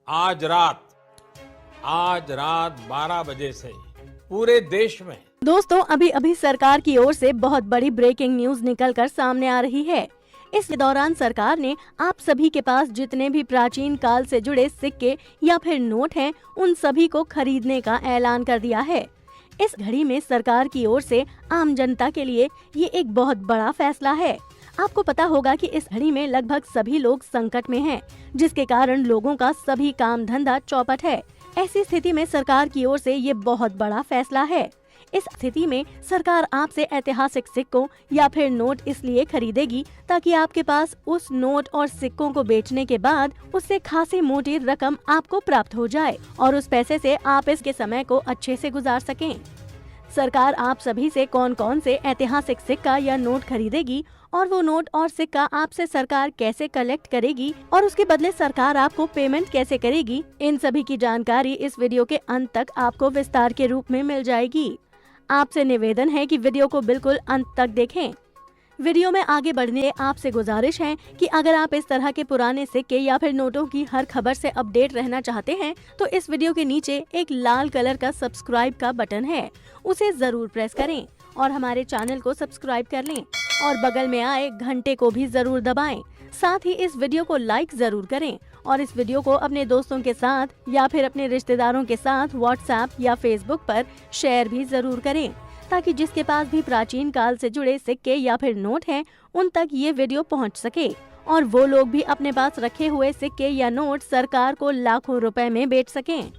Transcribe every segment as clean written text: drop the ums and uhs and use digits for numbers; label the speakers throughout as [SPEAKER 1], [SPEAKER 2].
[SPEAKER 1] आज रात 12 बजे से पूरे देश में।
[SPEAKER 2] दोस्तों, अभी अभी सरकार की ओर से बहुत बड़ी ब्रेकिंग न्यूज निकलकर सामने आ रही है। इस दौरान सरकार ने आप सभी के पास जितने भी प्राचीन काल से जुड़े सिक्के या फिर नोट हैं, उन सभी को खरीदने का ऐलान कर दिया है। इस घड़ी में सरकार की ओर से आम जनता के लिए ये एक बहुत बड़ा फैसला है। आपको पता होगा कि इस घड़ी में लगभग सभी लोग संकट में हैं, जिसके कारण लोगों का सभी काम धंधा चौपट है। ऐसी स्थिति में सरकार की ओर से ये बहुत बड़ा फैसला है। इस स्थिति में सरकार आपसे ऐतिहासिक सिक्कों या फिर नोट इसलिए खरीदेगी ताकि आपके पास उस नोट और सिक्कों को बेचने के बाद उससे खासी मोटी रकम आपको प्राप्त हो जाए और उस पैसे से आप इसके समय को अच्छे से गुजार सकें। सरकार आप सभी से कौन कौन से ऐतिहासिक सिक्का या नोट खरीदेगी और वो नोट और सिक्का आपसे सरकार कैसे कलेक्ट करेगी और उसके बदले सरकार आपको पेमेंट कैसे करेगी, इन सभी की जानकारी इस वीडियो के अंत तक आपको विस्तार के रूप में मिल जाएगी। आपसे निवेदन है कि वीडियो को बिल्कुल अंत तक देखें। वीडियो में आगे बढ़ने आपसे गुजारिश है कि अगर आप इस तरह के पुराने सिक्के या फिर नोटों की हर खबर से अपडेट रहना चाहते हैं तो इस वीडियो के नीचे एक लाल कलर का सब्सक्राइब का बटन है, उसे जरूर प्रेस करें और हमारे चैनल को सब्सक्राइब कर लें और बगल में आए घंटे को भी जरूर दबाएं। साथ ही इस वीडियो को लाइक जरूर करें और इस वीडियो को अपने दोस्तों के साथ या फिर अपने रिश्तेदारों के साथ व्हाट्सएप या फेसबुक पर शेयर भी जरूर करें, ताकि जिसके पास भी प्राचीन काल से जुड़े सिक्के या फिर नोट हैं, उन तक ये वीडियो पहुंच सके और वो लोग भी अपने पास रखे हुए सिक्के या नोट सरकार को लाखों रुपए में बेच सकें।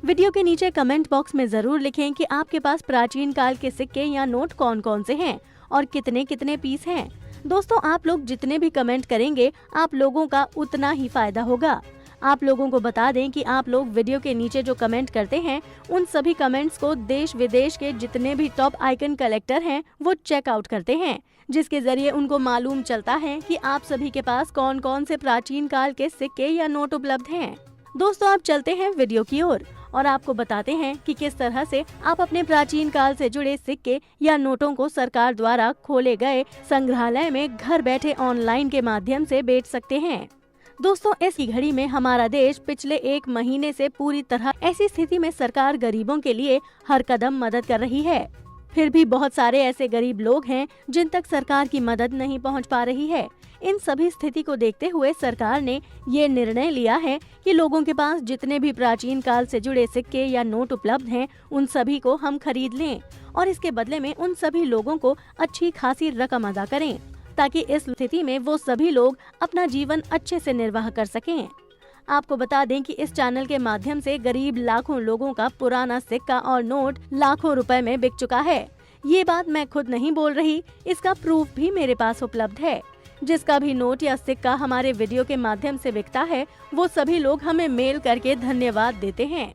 [SPEAKER 2] वीडियो के नीचे कमेंट बॉक्स में जरूर लिखें कि आपके पास प्राचीन काल के सिक्के या नोट कौन कौन से हैं और कितने कितने पीस हैं। दोस्तों, आप लोग जितने भी कमेंट करेंगे आप लोगों का उतना ही फायदा होगा। आप लोगों को बता दें कि आप लोग वीडियो के नीचे जो कमेंट करते हैं उन सभी कमेंट्स को देश विदेश के जितने भी टॉप आइकन कलेक्टर हैं वो चेक आउट करते हैं, जिसके जरिए उनको मालूम चलता है कि आप सभी के पास कौन कौन से प्राचीन काल के सिक्के या नोट उपलब्ध हैं। दोस्तों, आप चलते हैं वीडियो की ओर और आपको बताते हैं कि किस तरह से आप अपने प्राचीन काल से जुड़े सिक्के या नोटों को सरकार द्वारा खोले गए संग्रहालय में घर बैठे ऑनलाइन के माध्यम से बेच सकते हैं। दोस्तों, इस घड़ी में हमारा देश पिछले 1 महीने से पूरी तरह ऐसी स्थिति में सरकार गरीबों के लिए हर कदम मदद कर रही है। फिर भी बहुत सारे ऐसे गरीब लोग हैं जिन तक सरकार की मदद नहीं पहुंच पा रही है। इन सभी स्थिति को देखते हुए सरकार ने ये निर्णय लिया है कि लोगों के पास जितने भी प्राचीन काल से जुड़े सिक्के या नोट उपलब्ध हैं, उन सभी को हम खरीद लें और इसके बदले में उन सभी लोगों को अच्छी खासी रकम अदा करें, ताकि इस स्थिति में वो सभी लोग अपना जीवन अच्छे से निर्वाह कर सकें। आपको बता दें कि इस चैनल के माध्यम से गरीब लाखों लोगों का पुराना सिक्का और नोट लाखों रुपए में बिक चुका है। ये बात मैं खुद नहीं बोल रही, इसका प्रूफ भी मेरे पास उपलब्ध है। जिसका भी नोट या सिक्का हमारे वीडियो के माध्यम से बिकता है, वो सभी लोग हमें मेल करके धन्यवाद देते हैं।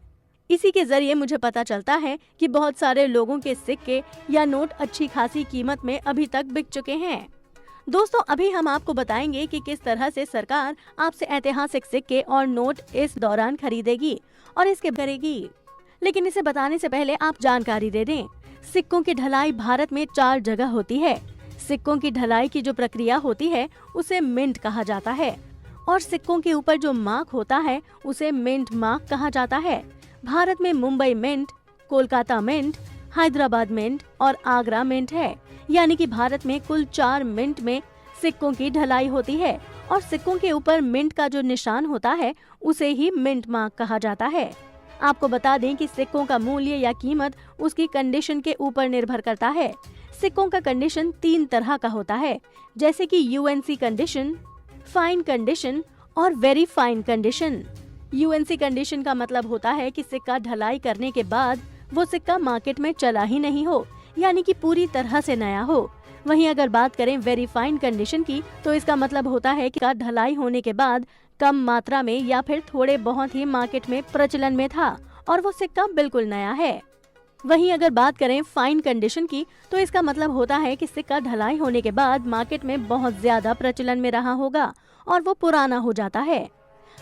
[SPEAKER 2] इसी के जरिए मुझे पता चलता है कि बहुत सारे लोगों के सिक्के या नोट अच्छी खासी कीमत में अभी तक बिक चुके हैं। दोस्तों, अभी हम आपको बताएंगे कि किस तरह से सरकार आपसे ऐतिहासिक सिक्के और नोट इस दौरान खरीदेगी और इसके करेगी। लेकिन इसे बताने से पहले आप जानकारी दे दें। सिक्कों की ढलाई भारत में 4 जगह होती है। सिक्कों की ढलाई की जो प्रक्रिया होती है उसे मिंट कहा जाता है और सिक्कों के ऊपर जो मार्क होता है उसे मिंट मार्क कहा जाता है। भारत में Mumbai mint, Kolkata mint, Hyderabad mint और आगरा मिंट है। यानी कि भारत में कुल 4 मिंट में सिक्कों की ढलाई होती है और सिक्कों के ऊपर मिंट का जो निशान होता है उसे ही मिंट मार्क कहा जाता है। आपको बता दें कि सिक्कों का मूल्य या कीमत उसकी कंडीशन के ऊपर निर्भर करता है। सिक्कों का कंडीशन 3 तरह का होता है, जैसे कि यूएनसी कंडीशन, फाइन कंडीशन और very fine condition. UNC condition का मतलब होता है कि सिक्का ढलाई करने के बाद वो सिक्का मार्केट में चला ही नहीं हो, यानी कि पूरी तरह से नया हो। वहीं अगर बात करें वेरी फाइन कंडीशन की, तो इसका मतलब होता है कि ढलाई होने के बाद कम मात्रा में या फिर थोड़े बहुत ही मार्केट में प्रचलन में था और वो सिक्का बिल्कुल नया है। वहीं अगर बात करें फाइन कंडीशन की, तो इसका मतलब होता है कि सिक्का ढलाई होने के बाद मार्केट में बहुत ज्यादा प्रचलन में रहा होगा और वो पुराना हो जाता है।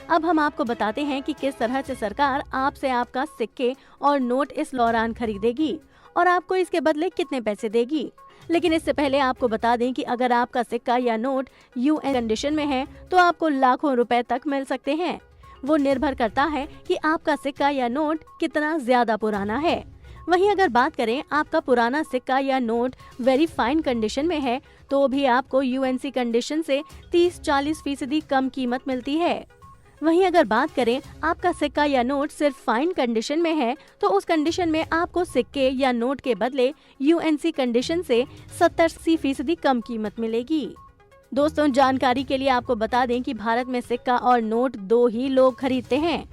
[SPEAKER 2] अब हम आपको बताते हैं कि किस तरह से सरकार आपसे आपका सिक्के और नोट इस दौरान खरीदेगी और आपको इसके बदले कितने पैसे देगी। लेकिन इससे पहले आपको बता दें कि अगर आपका सिक्का या नोट यूएन कंडीशन में है तो आपको लाखों रुपए तक मिल सकते हैं। वो निर्भर करता है कि आपका सिक्का या नोट कितना ज्यादा पुराना है। वहीं अगर बात करें आपका पुराना सिक्का या नोट वेरी फाइन कंडीशन में है तो भी आपको यूएनसी कंडीशन से 30-40% कम कीमत मिलती है। वहीं अगर बात करें आपका सिक्का या नोट सिर्फ फाइन कंडीशन में है तो उस कंडीशन में आपको सिक्के या नोट के बदले यूएनसी कंडीशन से 70-80% कम कीमत मिलेगी। दोस्तों, जानकारी के लिए आपको बता दें कि भारत में सिक्का और नोट दो ही लोग खरीदते हैं।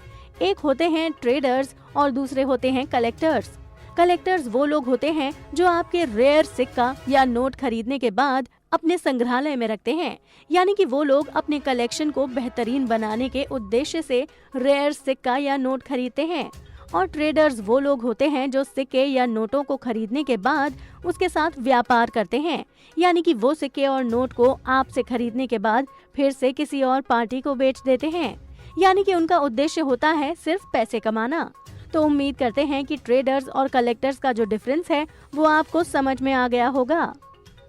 [SPEAKER 2] एक होते हैं ट्रेडर्स और दूसरे होते हैं कलेक्टर्स। कलेक्टर्स वो लोग होते हैं जो आपके रेयर सिक्का या नोट खरीदने के बाद अपने संग्रहालय में रखते हैं, यानी कि वो लोग अपने कलेक्शन को बेहतरीन बनाने के उद्देश्य से रेयर सिक्का या नोट खरीदते हैं। और ट्रेडर्स वो लोग होते हैं जो सिक्के या नोटों को खरीदने के बाद उसके साथ व्यापार करते हैं, यानी कि वो सिक्के और नोट को आपसे खरीदने के बाद फिर से किसी और पार्टी को बेच देते हैं, यानी कि उनका उद्देश्य होता है सिर्फ पैसे कमाना। तो उम्मीद करते हैं कि ट्रेडर्स और कलेक्टर्स का जो डिफरेंस है वो आपको समझ में आ गया होगा।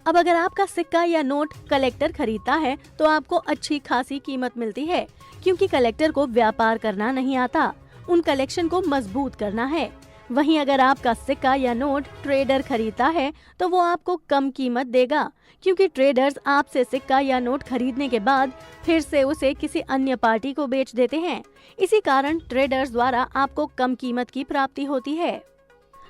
[SPEAKER 2] अब अगर आपका सिक्का या नोट कलेक्टर खरीदता है तो आपको अच्छी खासी कीमत मिलती है, क्योंकि कलेक्टर को व्यापार करना नहीं आता, उन कलेक्शन को मजबूत करना है। वहीं अगर आपका सिक्का या नोट ट्रेडर खरीदता है तो वो आपको कम कीमत देगा, क्योंकि ट्रेडर्स आपसे सिक्का या नोट खरीदने के बाद फिर से उसे किसी अन्य पार्टी को बेच देते हैं। इसी कारण ट्रेडर्स द्वारा आपको कम कीमत की प्राप्ति होती है।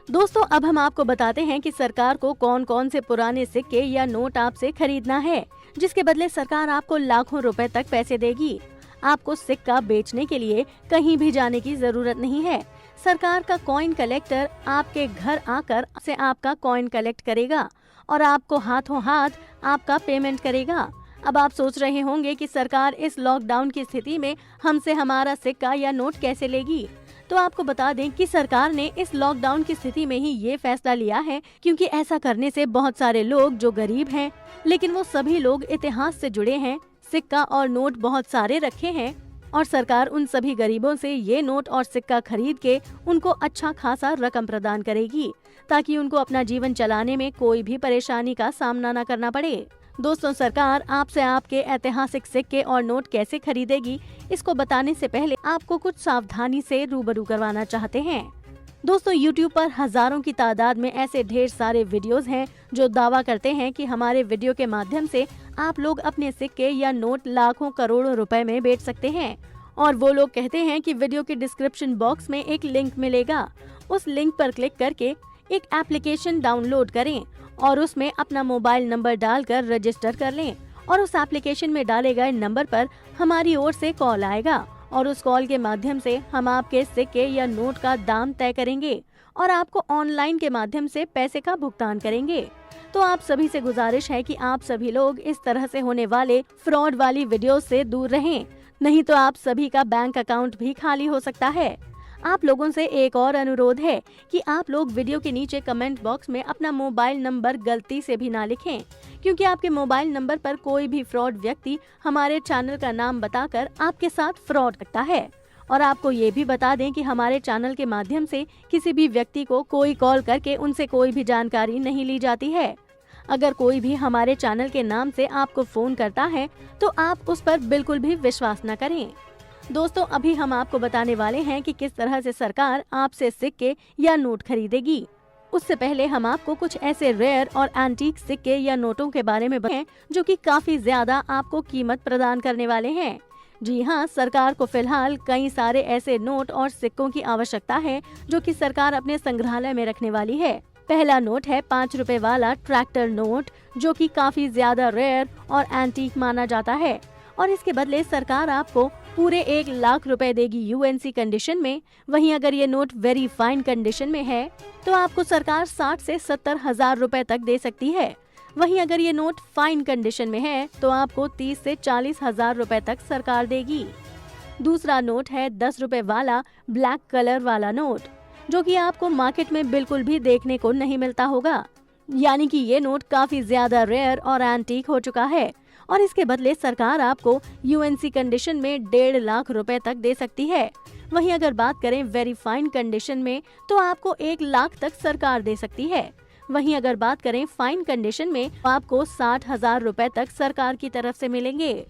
[SPEAKER 2] दोस्तों, अब हम आपको बताते हैं कि सरकार को कौन कौन से पुराने सिक्के या नोट आपसे खरीदना है, जिसके बदले सरकार आपको लाखों रुपए तक पैसे देगी। आपको सिक्का बेचने के लिए कहीं भी जाने की जरूरत नहीं है। सरकार का कॉइन कलेक्टर आपके घर आकर से आपका कॉइन कलेक्ट करेगा और आपको हाथों हाथ आपका पेमेंट करेगा। अब आप सोच रहे होंगे कि सरकार इस लॉकडाउन की स्थिति में हमसे हमारा सिक्का या नोट कैसे लेगी। तो आपको बता दें कि सरकार ने इस लॉकडाउन की स्थिति में ही ये फैसला लिया है, क्योंकि ऐसा करने से बहुत सारे लोग जो गरीब हैं, लेकिन वो सभी लोग इतिहास से जुड़े हैं, सिक्का और नोट बहुत सारे रखे हैं, और सरकार उन सभी गरीबों से ये नोट और सिक्का खरीद के उनको अच्छा खासा रकम प्रदान करेगी, ताकि उनको अपना जीवन चलाने में कोई भी परेशानी का सामना न करना पड़े। दोस्तों, सरकार आपसे आपके ऐतिहासिक सिक्के और नोट कैसे खरीदेगी, इसको बताने से पहले आपको कुछ सावधानी से रूबरू करवाना चाहते हैं। दोस्तों, YouTube पर हजारों की तादाद में ऐसे ढेर सारे वीडियोस हैं जो दावा करते हैं कि हमारे वीडियो के माध्यम से आप लोग अपने सिक्के या नोट लाखों करोड़ों रुपए में बेच सकते हैं। और वो लोग कहते हैं कि वीडियो के डिस्क्रिप्शन बॉक्स में एक लिंक मिलेगा, उस लिंक पर क्लिक करके एक एप्लीकेशन डाउनलोड करें और उसमें अपना मोबाइल नंबर डालकर रजिस्टर कर लें, और उस एप्लीकेशन में डाले गए नंबर पर हमारी ओर से कॉल आएगा और उस कॉल के माध्यम से हम आपके सिक्के या नोट का दाम तय करेंगे और आपको ऑनलाइन के माध्यम से पैसे का भुगतान करेंगे। तो आप सभी से गुजारिश है कि आप सभी लोग इस तरह से होने वाले फ्रॉड वाली वीडियो से दूर रहें, नहीं तो आप सभी का बैंक अकाउंट भी खाली हो सकता है। आप लोगों से एक और अनुरोध है कि आप लोग वीडियो के नीचे कमेंट बॉक्स में अपना मोबाइल नंबर गलती से भी ना लिखें, क्योंकि आपके मोबाइल नंबर पर कोई भी फ्रॉड व्यक्ति हमारे चैनल का नाम बताकर आपके साथ फ्रॉड करता है। और आपको ये भी बता दें कि हमारे चैनल के माध्यम से किसी भी व्यक्ति को कोई कॉल करके उनसे कोई भी जानकारी नहीं ली जाती है। अगर कोई भी हमारे चैनल के नाम से आपको फोन करता है तो आप उस पर बिल्कुल भी विश्वास न करें। दोस्तों, अभी हम आपको बताने वाले हैं कि किस तरह से सरकार आपसे सिक्के या नोट खरीदेगी। उससे पहले हम आपको कुछ ऐसे रेयर और एंटीक सिक्के या नोटों के बारे में बताएं जो कि काफी ज्यादा आपको कीमत प्रदान करने वाले हैं। जी हाँ, सरकार को फिलहाल कई सारे ऐसे नोट और सिक्कों की आवश्यकता है जो कि सरकार अपने संग्रहालय में रखने वाली है। पहला नोट है 5 रुपए वाला ट्रैक्टर नोट, जो कि काफी ज्यादा रेयर और एंटीक माना जाता है, और इसके बदले सरकार आपको पूरे 1 लाख रुपए देगी यूएनसी कंडीशन में। वहीं अगर ये नोट वेरी फाइन कंडीशन में है तो आपको सरकार 60 से 70 हजार रुपए तक दे सकती है। वहीं अगर ये नोट फाइन कंडीशन में है तो आपको 30 से 40 हजार रुपए तक सरकार देगी। दूसरा नोट है 10 रुपए वाला ब्लैक कलर वाला नोट, जो कि आपको मार्केट में बिल्कुल भी देखने को नहीं मिलता होगा, यानी कि ये नोट काफी ज्यादा रेयर और एंटीक हो चुका है, और इसके बदले सरकार आपको यूएनसी कंडीशन में 1.5 लाख रुपए तक दे सकती है। वहीं अगर बात करें वेरी फाइन कंडीशन में तो आपको 1 लाख तक सरकार दे सकती है। वहीं अगर बात करें फाइन कंडीशन में तो आपको 60 हजार रुपए तक सरकार की तरफ से मिलेंगे।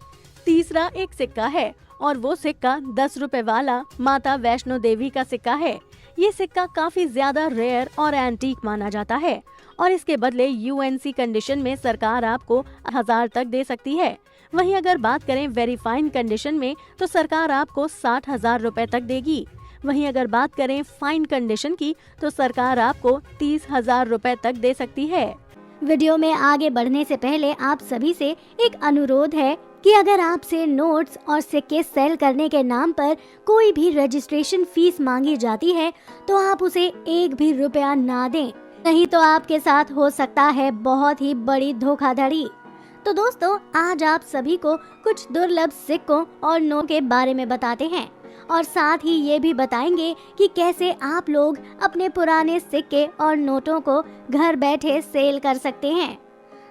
[SPEAKER 2] तीसरा एक सिक्का है और वो सिक्का 10 रुपए वाला माता वैष्णो देवी का सिक्का है। ये सिक्का काफी ज्यादा रेयर और एंटीक माना जाता है और इसके बदले यूएनसी कंडीशन में सरकार आपको 1000 तक दे सकती है। वहीं अगर बात करें वेरी फाइन कंडीशन में तो सरकार आपको 60,000 रुपए तक देगी। वहीं अगर बात करें फाइन कंडीशन की तो सरकार आपको 30,000 रुपए तक दे सकती है।
[SPEAKER 3] वीडियो में आगे बढ़ने से पहले आप सभी से एक अनुरोध है कि अगर आपसे नोट्स और सिक्के सेल करने के नाम पर कोई भी रजिस्ट्रेशन फीस मांगी जाती है तो आप उसे एक भी रुपया ना दें, नहीं तो आपके साथ हो सकता है बहुत ही बड़ी धोखाधड़ी। तो दोस्तों, आज आप सभी को कुछ दुर्लभ सिक्कों और नोट के बारे में बताते हैं और साथ ही ये भी बताएंगे कि कैसे आप लोग अपने पुराने सिक्के और नोटों को घर बैठे सेल कर सकते हैं।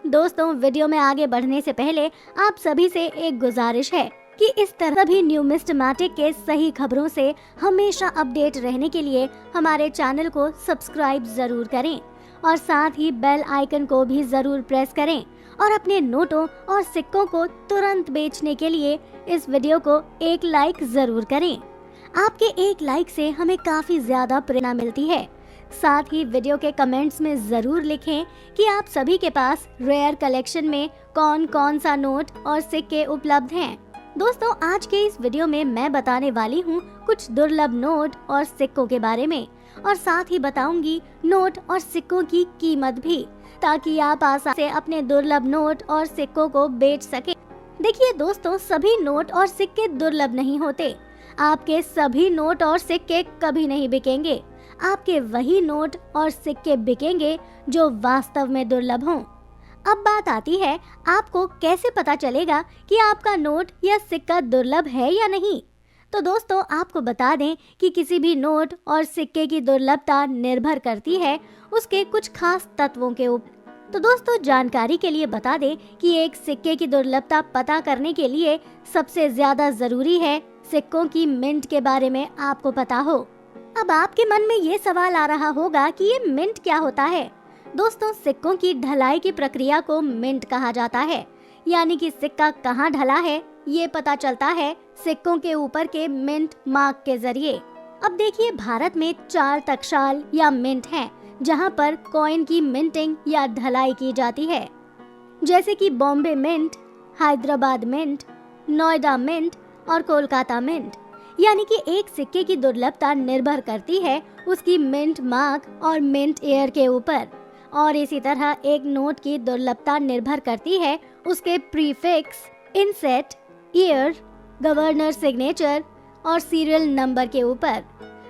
[SPEAKER 3] दोस्तों, वीडियो में आगे बढ़ने से पहले आप सभी से एक गुजारिश है कि इस तरह सभी न्यूमिस्मेटिक के सही खबरों से हमेशा अपडेट रहने के लिए हमारे चैनल को सब्सक्राइब जरूर करें और साथ ही बेल आइकन को भी जरूर प्रेस करें और अपने नोटों और सिक्कों को तुरंत बेचने के लिए इस वीडियो को एक लाइक जरूर करें। आपके एक लाइक से हमें काफी ज्यादा प्रेरणा मिलती है। साथ ही वीडियो के कमेंट्स में जरूर लिखें कि आप सभी के पास रेयर कलेक्शन में कौन कौन सा नोट और सिक्के उपलब्ध हैं। दोस्तों, आज के इस वीडियो में मैं बताने वाली हूँ कुछ दुर्लभ नोट और सिक्कों के बारे में और साथ ही बताऊंगी नोट और सिक्कों की कीमत भी, ताकि आप आसानी से अपने दुर्लभ नोट और सिक्कों को बेच सकें। देखिए दोस्तों, सभी नोट और सिक्के दुर्लभ नहीं होते। आपके सभी नोट और सिक्के कभी नहीं बिकेंगे। आपके वही नोट और सिक्के बिकेंगे जो वास्तव में दुर्लभ हों। अब बात आती है, आपको कैसे पता चलेगा कि आपका नोट या सिक्का दुर्लभ है या नहीं। तो दोस्तों, आपको बता दें कि किसी भी नोट और सिक्के की दुर्लभता निर्भर करती है उसके कुछ खास तत्वों के ऊपर। तो दोस्तों, जानकारी के लिए बता दें कि एक सिक्के की दुर्लभता पता करने के लिए सबसे ज्यादा जरूरी है सिक्कों की मिंट के बारे में आपको पता हो। अब आपके मन में ये सवाल आ रहा होगा कि ये मिंट क्या होता है। दोस्तों, सिक्कों की ढलाई की प्रक्रिया को मिंट कहा जाता है, यानी कि सिक्का कहाँ ढला है ये पता चलता है सिक्कों के ऊपर के मिंट मार्क के जरिए। अब देखिए, भारत में 4 टकसाल या मिंट हैं, जहां पर कॉइन की मिंटिंग या ढलाई की जाती है, जैसे कि Bombay mint, Hyderabad mint, Noida mint और कोलकाता मिंट। यानी कि एक सिक्के की दुर्लभता निर्भर करती है उसकी मिंट मार्क और मिंट ईयर के ऊपर, और इसी तरह एक नोट की दुर्लभता निर्भर करती है उसके prefix, inset, year, governor signature और सीरियल नंबर के ऊपर।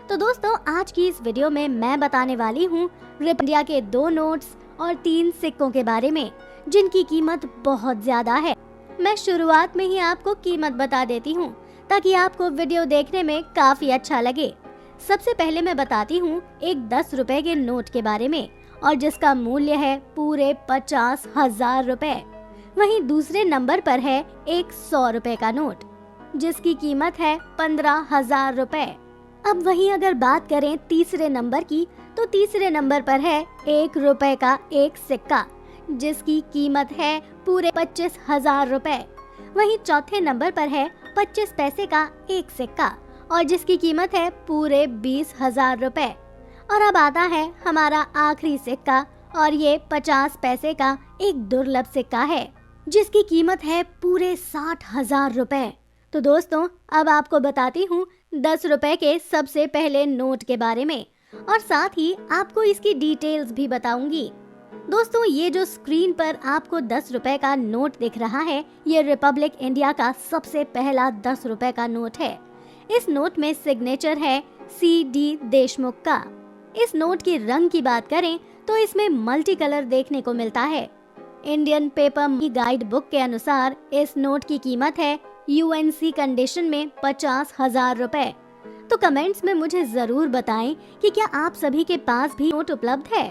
[SPEAKER 3] तो दोस्तों, आज की इस वीडियो में मैं बताने वाली हूँ रिपब्लिक इंडिया के 2 नोट्स और 3 सिक्कों के बारे में जिनकी कीमत बहुत ज्यादा है। मैं शुरुआत में ही आपको कीमत बता देती हूँ ताकि आपको वीडियो देखने में काफी अच्छा लगे। सबसे पहले मैं बताती हूँ एक 10 रुपए के नोट के बारे में और जिसका मूल्य है पूरे 50,000 रुपए। वहीं दूसरे नंबर पर है एक 100 रुपए का नोट जिसकी कीमत है 15,000 रुपए। अब वहीं अगर बात करें तीसरे नंबर की तो तीसरे नंबर पर है 1 रुपए का एक सिक्का जिसकी कीमत है पूरे 25,000 रुपए। वहीं चौथे नंबर पर है 25 पैसे का एक सिक्का और जिसकी कीमत है पूरे 20,000 रुपए। और अब आता है हमारा आखिरी सिक्का और ये 50 पैसे का एक दुर्लभ सिक्का है जिसकी कीमत है पूरे 60,000 रुपए। तो दोस्तों, अब आपको बताती हूँ 10 रुपए के सबसे पहले नोट के बारे में और साथ ही आपको इसकी डिटेल्स भी बताऊंगी। दोस्तों, ये जो स्क्रीन पर आपको 10 रुपए का नोट दिख रहा है, ये रिपब्लिक इंडिया का सबसे पहला 10 रुपए का नोट है। इस नोट में सिग्नेचर है C.D. देशमुख का। इस नोट की रंग की बात करें तो इसमें मल्टी कलर देखने को मिलता है। इंडियन पेपर की गाइड बुक के अनुसार इस नोट की कीमत है UNC कंडीशन में 50,000 रुपए। तो कमेंट्स में मुझे जरूर बताएं कि क्या आप सभी के पास भी नोट उपलब्ध है।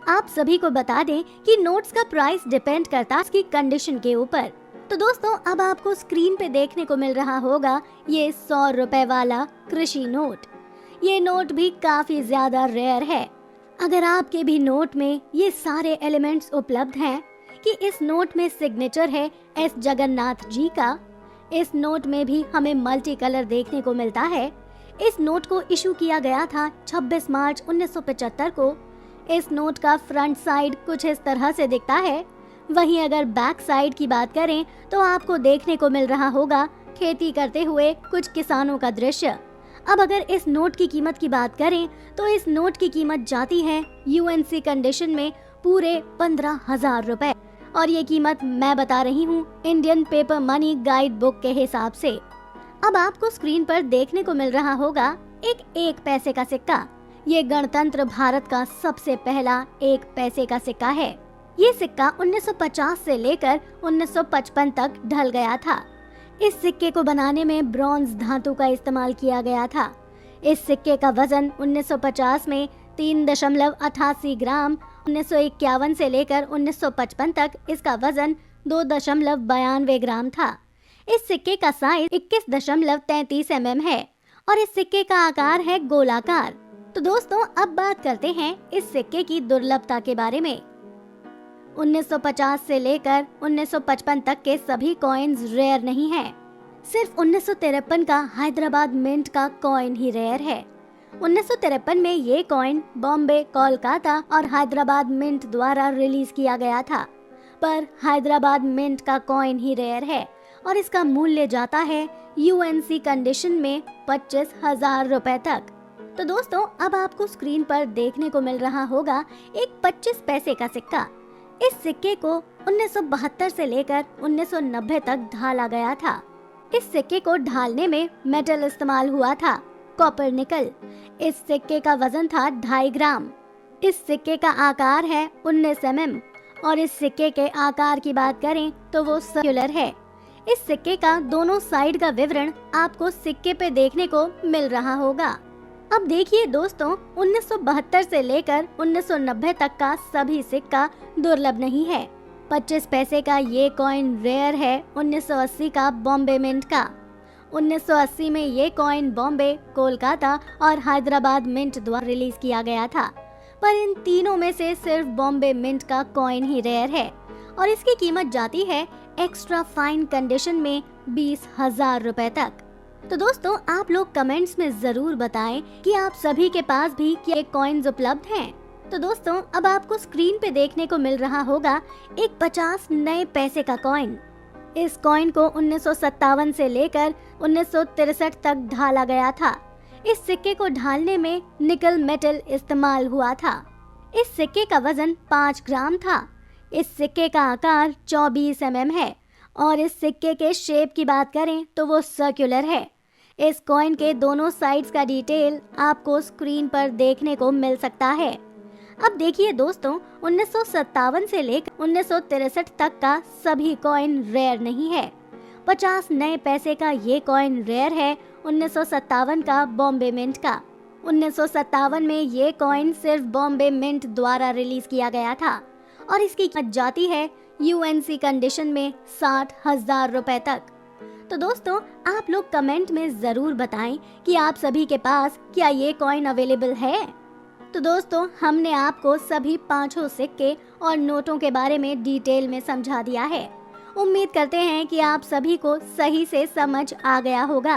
[SPEAKER 3] आप सभी को बता दें कि नोट्स का प्राइस डिपेंड करता है उसकी कंडीशन के ऊपर। तो दोस्तों, अब आपको स्क्रीन पे देखने को मिल रहा होगा ये 100 रुपए वाला कृषि नोट। ये नोट भी काफी ज्यादा रेयर है। अगर आपके भी नोट में ये सारे एलिमेंट्स उपलब्ध हैं कि इस नोट में सिग्नेचर है S. जगन्नाथ जी का, इस नोट में भी हमें मल्टी कलर देखने को मिलता है। इस नोट को इशू किया गया था 26 मार्च 1975 को। इस नोट का फ्रंट साइड कुछ इस तरह से दिखता है। वहीं अगर बैक साइड की बात करें तो आपको देखने को मिल रहा होगा खेती करते हुए कुछ किसानों का दृश्य। अब अगर इस नोट की कीमत की बात करें तो इस नोट की कीमत जाती है यूएनसी कंडीशन में पूरे 15,000 रुपए। और ये कीमत मैं बता रही हूँ Indian paper money guide book के हिसाब से। अब आपको स्क्रीन पर देखने को मिल रहा होगा एक पैसे का सिक्का। ये गणतंत्र भारत का सबसे पहला 1 पैसे का सिक्का है। ये सिक्का 1950 से लेकर 1955 तक ढल गया था। इस सिक्के को बनाने में ब्रॉन्ज धातु का इस्तेमाल किया गया था। इस सिक्के का वजन 1950 में 3.88 ग्राम, 1951 से लेकर 1955 तक इसका वजन 2.92 ग्राम था। इस सिक्के का साइज 21.33 mm है और इस सिक्के का आकार है गोलाकार। तो दोस्तों अब बात करते हैं इस सिक्के की दुर्लभता के बारे में। 1950 से लेकर 1955 तक के सभी कॉइन्स रेयर नहीं है। सिर्फ 1953 का हैदराबाद मिंट का कॉइन ही रेयर है। 1953 में ये कॉइन बॉम्बे, कोलकाता और हैदराबाद मिंट द्वारा रिलीज किया गया था, पर हैदराबाद मिंट का कॉइन ही रेयर है और इसका मूल्य जाता है यूएनसी कंडीशन में 25,000 रुपए तक। तो दोस्तों अब आपको स्क्रीन पर देखने को मिल रहा होगा एक 25 पैसे का सिक्का। इस सिक्के को 1972 से लेकर 1990 तक ढाला गया था। इस सिक्के को ढालने में मेटल इस्तेमाल हुआ था, कॉपर निकल। इस सिक्के का वजन था 2.5 ग्राम। इस सिक्के का आकार है 19 mm और इस सिक्के के आकार की बात करें तो वो सर्कुलर है। इस सिक्के का दोनों साइड का विवरण आपको सिक्के पे देखने को मिल रहा होगा। अब देखिए दोस्तों, 1972 से लेकर 1990 तक का सभी सिक्का दुर्लभ नहीं है। 25 पैसे का ये कॉइन रेयर है 1980 का बॉम्बे मिंट का। 1980 में ये कॉइन बॉम्बे, कोलकाता और हैदराबाद मिंट द्वारा रिलीज किया गया था, पर इन तीनों में से सिर्फ बॉम्बे मिंट का कॉइन ही रेयर है और इसकी कीमत जाती है एक्स्ट्रा फाइन कंडीशन में 20,000 रुपए तक। तो दोस्तों आप लोग कमेंट्स में जरूर बताएं कि आप सभी के पास भी क्या कॉइन्स उपलब्ध हैं। तो दोस्तों अब आपको स्क्रीन पे देखने को मिल रहा होगा एक 50 नए पैसे का कॉइन। इस कॉइन को 1957 से लेकर 1963 तक ढाला गया था। इस सिक्के को ढालने में निकल मेटल इस्तेमाल हुआ था। इस सिक्के का वजन 5 ग्राम था। इस सिक्के का आकार 24 mm है और इस सिक्के के शेप की बात करें तो वो सर्कुलर है। इस कॉइन के दोनों साइड्स का डिटेल आपको स्क्रीन पर देखने को मिल सकता है। अब देखिए दोस्तों, 1957 से लेकर 1963 तक का सभी कॉइन रेयर नहीं है। 50 नए पैसे का ये कॉइन रेयर है 1957 का बॉम्बे मिंट का। 1957 में ये कॉइन सिर्फ बॉम्बे मिंट द्वारा रिलीज किया गया था और इसकी कीमत जाती है यूएनसी कंडीशन में 60,000 रुपए तक। तो दोस्तों आप लोग कमेंट में जरूर बताएं कि आप सभी के पास क्या ये कॉइन अवेलेबल है। तो दोस्तों हमने आपको सभी 5 सिक्के और नोटों के बारे में डिटेल में समझा दिया है। उम्मीद करते हैं कि आप सभी को सही से समझ आ गया होगा।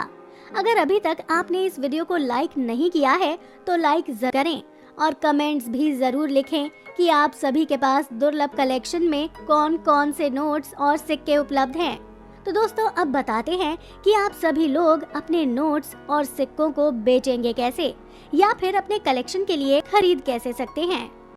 [SPEAKER 3] अगर अभी तक आपने इस वीडियो को लाइक नहीं किया है तो लाइक जरूर करें और कमेंट्स भी जरूर लिखें कि आप सभी के पास दुर्लभ कलेक्शन में कौन कौन से नोट्स और सिक्के उपलब्ध हैं। तो दोस्तों अब बताते हैं कि आप सभी लोग अपने नोट्स और सिक्कों को बेचेंगे कैसे या फिर अपने कलेक्शन के लिए खरीद कैसे सकते हैं।